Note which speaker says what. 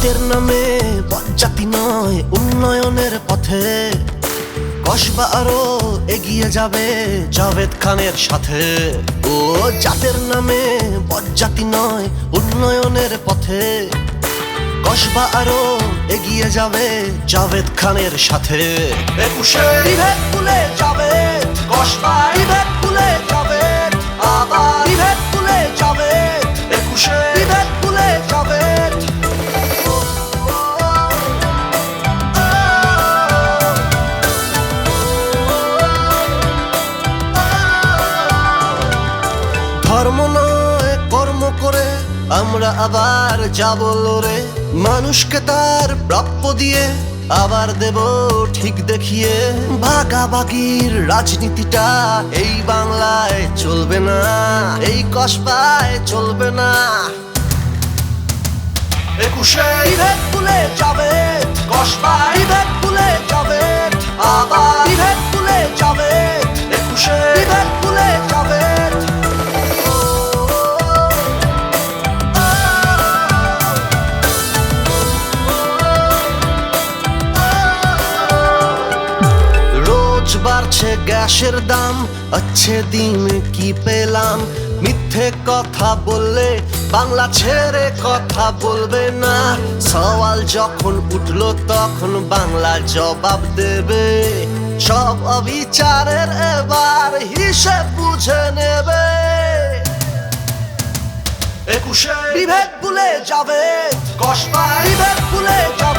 Speaker 1: জাতের নামে বজ্জাতি নয় উন্নয়নের পথে কসবা আরো এগিয়ে যাবে জাভেদ খানের সাথে। ও জাতের নামে বজ্জাতি নয় উন্নয়নের পথে কসবা আরো এগিয়ে যাবে জাভেদ খানের সাথে। 21শে বিভেদ ভুলে জাভেদ, কসবা বিভেদ ভুলে জাভেদ, আবার বিভেদ ভুলে জাভেদ, 21শে বিভেদ ভুলে জাভেদ। ধর্ম নয় কর্ম করে আমরা আবার যাব লড়ে, মানুষকে তার প্রাপ্য দিয়ে আবার দেব ঠিক দেখিয়ে। ভাগাভাগির রাজনীতিটা এই বাংলায় চলবে না, এই কসবায় চলবে না। 21শে বিভেদ ভুলে জাভেদ, কসবা বিভেদ ভুলে জাভেদ, আবার বিভেদ ভুলে জাভেদ, 21শে বিভেদ ভুলে জাভেদ। বাড়ছে গ্যাসের দাম, अच्छे দিন কি পেলাম। মিথ্যে কথা বললে বাংলা ছেড়ে কথা বলবে না। সওয়াল যখন উঠলো তখন বাংলা জবাব দেবে। সব অবিচারের এবার হিসেব বুঝে নেবে। 21শে বিভেদ ভুলে জাভেদ, কসবা বিভেদ ভুলে যাবে।